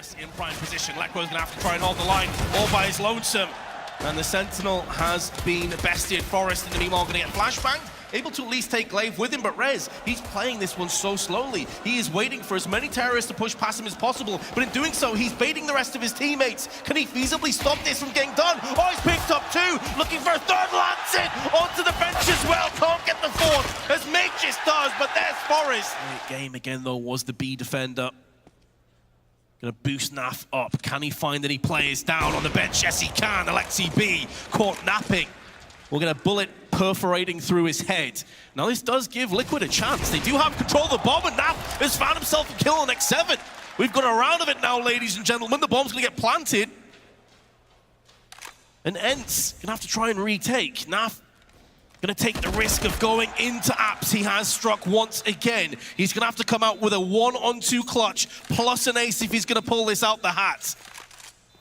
Turnuvası in prime position. Lekko's gonna have to try and hold the line all by his lonesome. And the Sentinel has been bested. Forest and the meanwhile gonna get flashbanged. Able to at least take Glaive with him, but Rez, he's playing this one so slowly. He is waiting for as many terrorists to push past him as possible, but in doing so, he's baiting the rest of his teammates. Can he feasibly stop this from getting done? Oh, he's picked up two, looking for a third, lands it onto the bench as well. Can't get the fourth, as Mages does, but there's Forest. Great game again, though, was the B defender. Gonna boost Naf up. Can he find any players down on the bench? Yes, he can. Alexi B caught napping. We're gonna bullet perforating through his head. Now this does give Liquid a chance. They do have control of the bomb, and Naf has found himself a kill on X7. We've got a round of it now, ladies and gentlemen. The bomb's gonna get planted. And Ence gonna have to try and retake. Naf gonna take the risk of going into apps. He has struck once again. He's gonna have to come out with a 1-on-2 clutch, plus an ace if he's gonna pull this out the hat.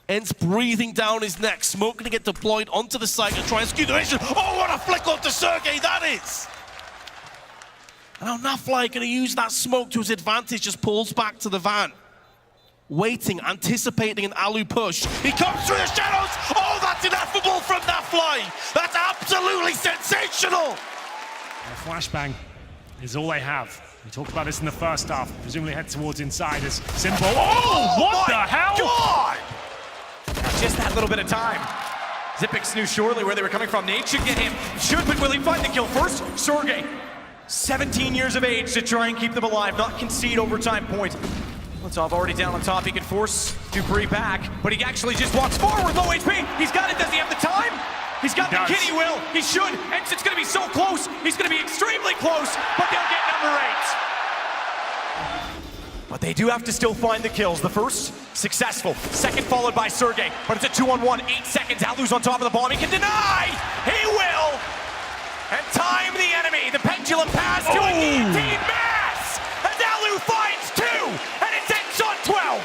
Ence breathing down his neck. Smoke gonna get deployed onto the site to try and skew the vision. Oh, what a flick off to Sergey that is! And now Nafly gonna use that smoke to his advantage, just pulls back to the van. Waiting, anticipating an Alu push. He comes through the shadows! Oh, that's ineffable from Nafly! That's absolutely sensational! A flashbang is all they have. We talked about this in the first half. Presumably head towards insiders. Simple. Oh, what the hell? God! Just that little bit of time. Xyp9x knew surely where they were coming from. Nate should get him. Should, but will he find the kill first? Sergey, 17 years of age to try and keep them alive, not concede overtime point. Letov already down on top. He can force Dupree back, but he actually just walks forward. Low HP. He's got it. Does he have the time? He's got the kid. He will. He should. Ensign's going to be so close. He's going to be extremely close, but they'll get number 8. But they do have to still find the kills. The first, successful. Second followed by Sergey, but it's a 2-on-1, 8 seconds. Alu's on top of the bomb. He can deny. He will. And time the enemy. The pendulum pass to a guillotine mass. As Alu finds 2, and it's ends on 12.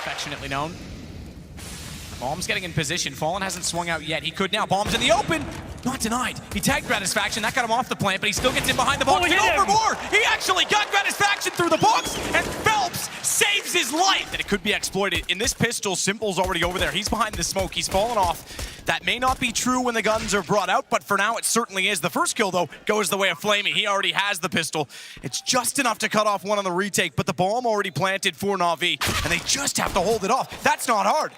Affectionately known. Bomb's getting in position. Fallen hasn't swung out yet. He could now. Bomb's in the open. Not denied. He tagged Gratisfaction. That got him off the plant, but he still gets in behind the box. And over more. He actually got Gratisfaction through the box, and Phelps saves his life. And it could be exploited. In this pistol, Simple's already over there. He's behind the smoke. He's fallen off. That may not be true when the guns are brought out, but for now it certainly is. The first kill, though, goes the way of Flamey. He already has the pistol. It's just enough to cut off one on the retake, but the bomb already planted for Navi, and they just have to hold it off. That's not hard.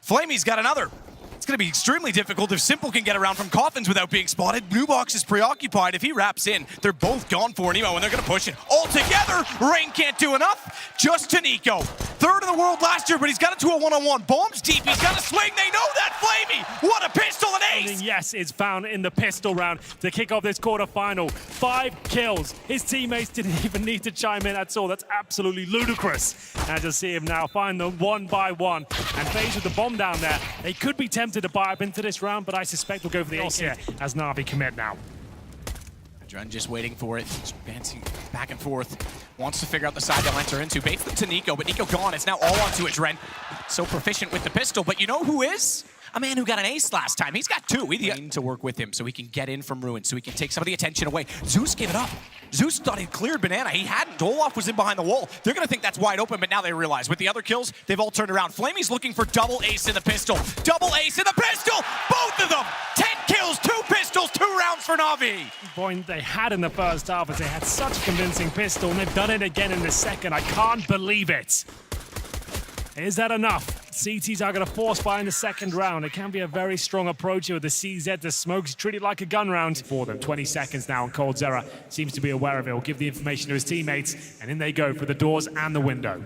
Flamey's got another. It's going to be extremely difficult if Simple can get around from coffins without being spotted. Blue Box is preoccupied. If he wraps in, they're both gone for Nemo, and they're going to push it all together. Rain can't do enough. Just to Nico. Third in the world last year, but he's got it to a 1-on-1. Bomb's deep. He's got a swing. They know that. Flamey. What a pistol and ace. Yes, it's found in the pistol round to kick off this quarterfinal. 5 kills. His teammates didn't even need to chime in at all. That's absolutely ludicrous. And to see him now find them one by one. And FaZe with the bomb down there. They could be tempted to buy up into this round, but I suspect we'll go for the ace here as Navi commit now. Dren just waiting for it, advancing back and forth. Wants to figure out the side they'll enter into. Baits them to Nico, but Nico gone. It's now all onto it, Dren. So proficient with the pistol, but you know who is? A man who got an ace last time. He's got 2. We need to work with him so he can get in from Ruin, so he can take some of the attention away. Zeus gave it up. Zeus thought he'd cleared Banana. He hadn't. Olaf was in behind the wall. They're going to think that's wide open, but now they realize with the other kills, they've all turned around. Flamey's looking for double ace in the pistol. Double ace in the pistol! Both of them! 10 kills, 2 pistols, 2 rounds for Navi. Point they had in the first half is they had such a convincing pistol, and they've done it again in the second. I can't believe it. Is that enough? CTs are going to force buy in the second round. It can be a very strong approach here with the CZ. The smoke's treated like a gun round for them. 20 seconds now, and Cold Zera seems to be aware of it. Will give the information to his teammates, and in they go for the doors and the window.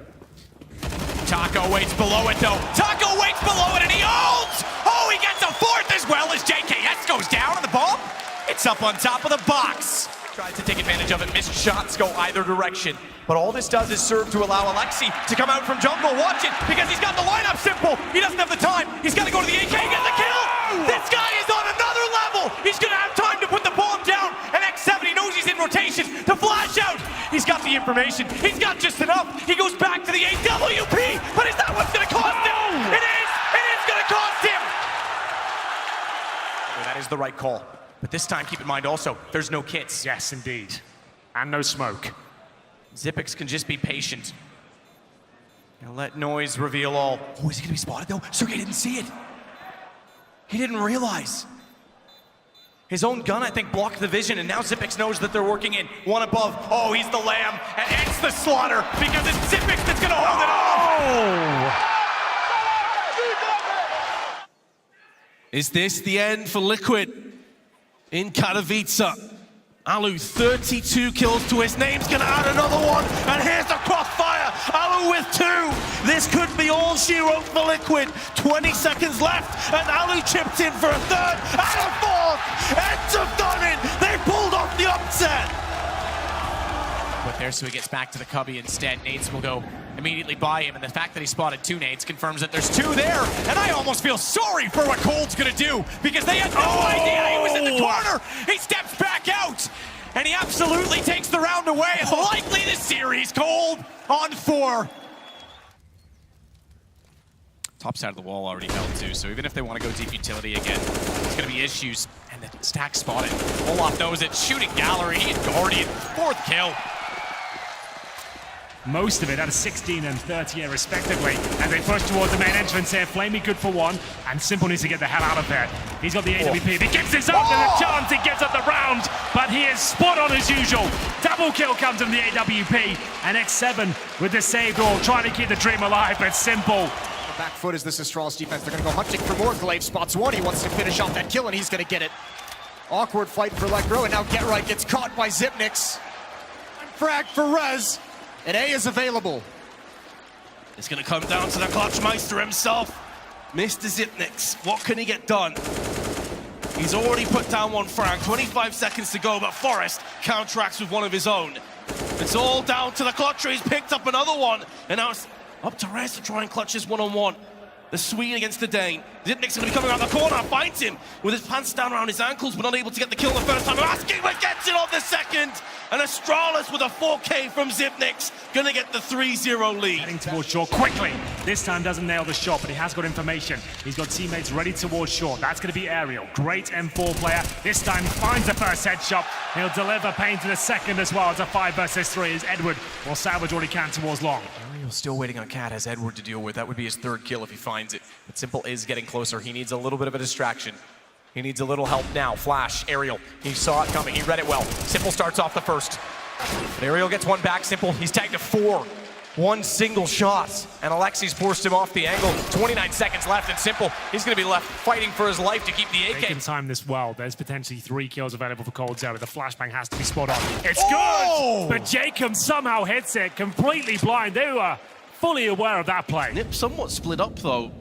Taco waits below it, though. Taco waits below it, and he holds! Oh, he gets a 4th as well as JKS goes down on the bomb. It's up on top of the box. Tries to take advantage of it. Missed shots go either direction. But all this does is serve to allow Alexi to come out from jungle. Watch it, because he's got the lineup Simple. He doesn't have the time. He's got to go to the AK and get the kill. This guy is on another level. He's going to have time to put the bomb down. And X7, he knows he's in rotation to flash out. He's got the information. He's got just enough. He goes back to the AWP. But is that what's going to cost him? It is. It is going to cost him. Oh, that is the right call. But this time, keep in mind also, there's no kits. Yes, indeed. And no smoke. Xyp9x can just be patient. Now let noise reveal all. Oh, is he gonna be spotted though? Sergey didn't see it. He didn't realize. His own gun, I think, blocked the vision, and now Xyp9x knows that they're working in. One above. Oh, he's the lamb, and ends the slaughter because it's Xyp9x that's gonna hold it off. Is this the end for Liquid in Katowice? Alu, 32 kills to his name's gonna add another one, and here's the crossfire. Alu with 2. This could be all she wrote for Liquid. 20 seconds left, and Alu chipped in for a 3rd and a 4th. Ends have done it. They pulled off the upset. But there, so he gets back to the cubby instead. Nades will go immediately by him, and the fact that he spotted 2 nades confirms that there's 2 there. And I almost feel sorry for what Cold's gonna do, because they had no idea he was in the corner. He steps back out, and he absolutely takes the round away. And likely the series, Cold on 4. Top side of the wall already held too, so even if they want to go deep utility again, there's going to be issues. And the stack spotted. Olaf knows it, shooting gallery and Guardian, 4th kill. Most of it out of 16 and 30 here respectively, and they push towards the main entrance here. Flamey good for 1, and Simple needs to get the hell out of there. He's got the AWP. If he gives this up, there's a chance he gets up the round, but he is spot on as usual. Double kill comes from the AWP, and X7 with the save all, trying to keep the dream alive, but Simple. The back foot is this Astralis defense. They're gonna go hunting for more. Glaive spots 1. He wants to finish off that kill, and he's gonna get it. Awkward fight for Electro, and now Get Right gets caught by Xyp9x. Frag for Rez. And A is available. It's going to come down to the Clutchmeister himself. Mr. Xyp9x, what can he get done? He's already put down 1 frag, 25 seconds to go, but Forest counteracts with 1 of his own. It's all down to the Clutcher. He's picked up another one, and now it's up to Rez to try and clutch his 1-on-1. The Swede against the Dane. Xyp9x going to be coming around the corner, finds him with his pants down around his ankles, but unable to get the kill the first time. Asking, but gets it on the second. And Astralis with a 4K from Xyp9x, going to get the 3-0 lead. Heading towards short quickly. This time doesn't nail the shot, but he has got information. He's got teammates ready towards short. That's going to be Aerial. Great M4 player. This time finds the first headshot. He'll deliver pain to the second as well. It's a 5 versus 3 as Edward will salvage what he can towards long. Aerial's still waiting on Cat, has Edward to deal with. That would be his 3rd kill if he finds it. But Simple is getting closer. He needs a little bit of a distraction. He needs a little help now. Flash, Aerial. He saw it coming. He read it well. Simple starts off the first. But Aerial gets 1 back. Simple, he's tagged to 4. 1 single shot. And Alexi's forced him off the angle. 29 seconds left, and Simple, he's going to be left fighting for his life to keep the AK. They can time this well. There's potentially 3 kills available for Cold Zero. The flashbang has to be spot on. It's good! But Jacob somehow hits it, completely blind. They were fully aware of that play. Nip somewhat split up, though.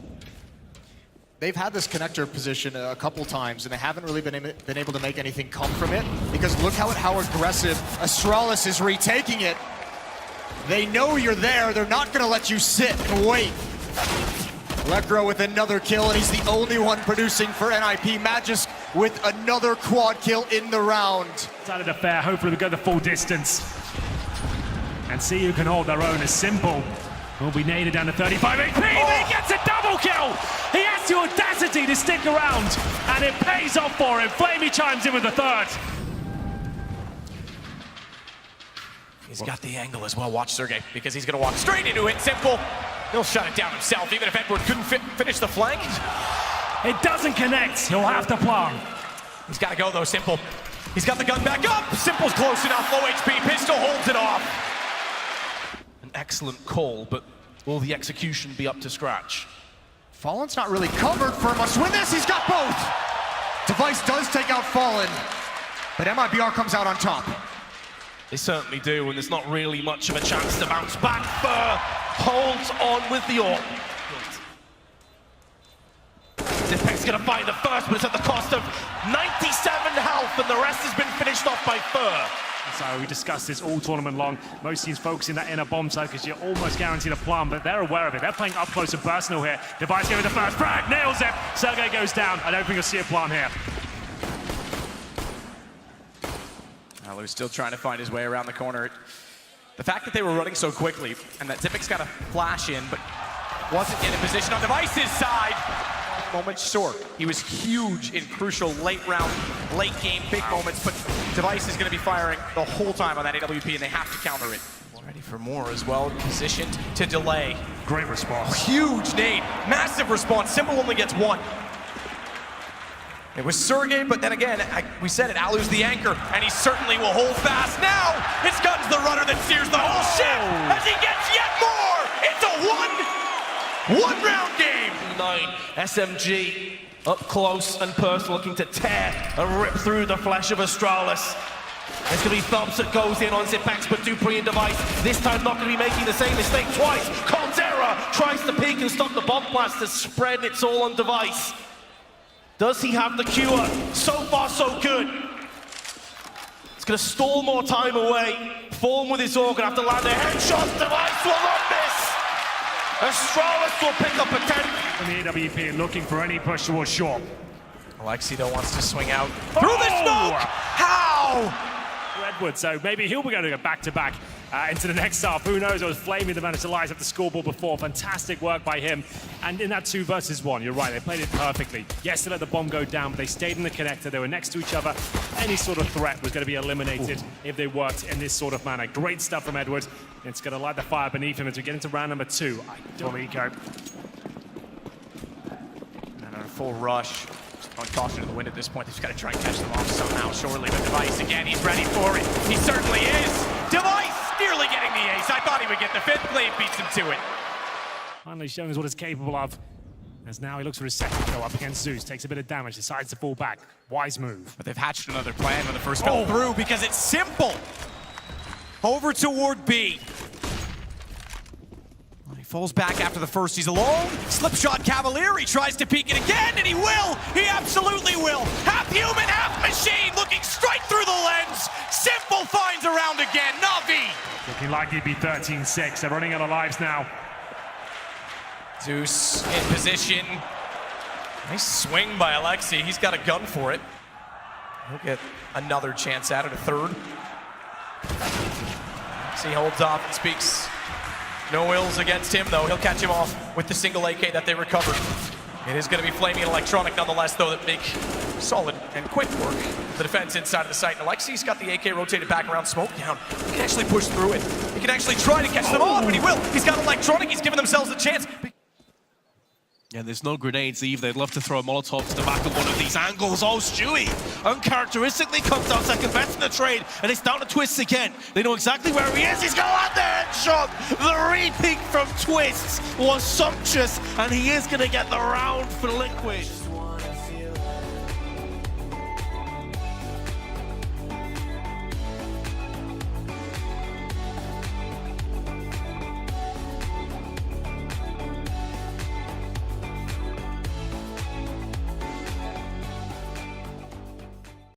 They've had this connector position a couple times, and they haven't really been able to make anything come from it, because look how aggressive Astralis is retaking it. They know you're there. They're not going to let you sit and wait. Electro with another kill, and he's the only one producing for NIP. Magisk with another quad kill in the round. Started a fair. Hopefully we go the full distance and see who can hold their own. As Simple will be naded down to 35 HP. He gets a double kill. He has the audacity to stick around, and it pays off for him. Flamey chimes in with the 3rd. He's got the angle as well. Watch Sergey, because he's going to walk straight into it. Simple, he'll shut it down himself, even if Edward couldn't finish the flank. It doesn't connect. He'll have to plant. He's got to go, though, Simple. He's got the gun back up. Simple's close enough. Low HP. Pistol holds it off. An excellent call, but will the execution be up to scratch? Fallen's not really covered for must win this. He's got both. Device does take out Fallen, but MIBR comes out on top. They certainly do, and there's not really much of a chance to bounce back. Fur holds on with the AWP. Xyp9x gonna find the first, but it's at the cost of 97 health, and the rest has been finished off by Fur. So we discussed this all tournament long. Most teams focusing that inner bomb side because you're almost guaranteed a plum, but they're aware of it. They're playing up close and personal here. Device giving the first frag, nails it. Sergey goes down. I don't think you'll see a plum here. Alu's still trying to find his way around the corner. The fact that they were running so quickly, and that Xyp9x got a flash in, but wasn't yet in position on Device's side. Moments short. He was huge in crucial late round, late game, big moments, but Device is going to be firing the whole time on that AWP, and they have to counter it. Ready for more as well, positioned to delay. Great response. Huge nade, massive response. Simple only gets one. It was Sergey, but then again, we said it, Alu's the anchor, and he certainly will hold fast. Now, it's Gun's the runner that steers the whole ship as he gets yet more. It's a one-round game. 9, SMG up close and personal, looking to tear and rip through the flesh of Astralis. There's going to be Thumps that goes in on Zipex, but Dupree and Device this time not going to be making the same mistake twice. Caldera tries to peek and stop the bomb blast to spread. It's all on Device. Does he have the cure? So far, so good. It's going to stall more time away. Form with his organ after land a headshot. Device will not miss. Astralis will pick up a 10. And the AWP looking for any push towards short. Alexi though wants to swing out through the smoke. How? Edwards, so maybe he'll be going to go back-to-back into the next half. Who knows? It was Flamey that managed to light up the scoreboard before. Fantastic work by him. And in that 2 versus 1, you're right, they played it perfectly. Yes, they let the bomb go down, but they stayed in the connector. They were next to each other. Any sort of threat was going to be eliminated if they worked in this sort of manner. Great stuff from Edwards. It's going to light the fire beneath him as we get into round number 2. Full eco. And a full rush. On caution to the wind at this point, they've just got to try and catch them off somehow. Surely with Device again, he's ready for it. He certainly is. Device nearly getting the ace. I thought he would get the 5th. Glaive beats him to it. Finally showing us what he's capable of. As now he looks for his second go up against Zeus. Takes a bit of damage, decides to fall back. Wise move. But they've hatched another plan when the first fell through because it's simple. Over toward B. He falls back after the first. He's alone. Slip shot Cavalier. He tries to peek it again, and he will. He absolutely will. Half human, half machine, looking straight through the lens. Simple finds around again. Navi. Looking like he'd be 13-6. They're running out of lives now. Zeus in position. Nice swing by Alexi. He's got a gun for it. He'll get another chance at it, a 3rd. He holds off and speaks. No ills against him, though. He'll catch him off with the single AK that they recovered. It is going to be Flaming and Electronic, nonetheless, though, that make solid and quick work. The defense inside of the site. And Alexi's got the AK rotated back around, smoke down. He can actually push through it. He can actually try to catch them off, and he will. He's got Electronic. He's given themselves a chance. Yeah, there's no grenades either. They'd love to throw a Molotov to the back of one of these angles. Oh, Stewie uncharacteristically comes out second best in the trade, and it's down to Twists again. They know exactly where he is. He's got out there headshot. The repeat from Twists was sumptuous, and he is going to get the round for Liquid.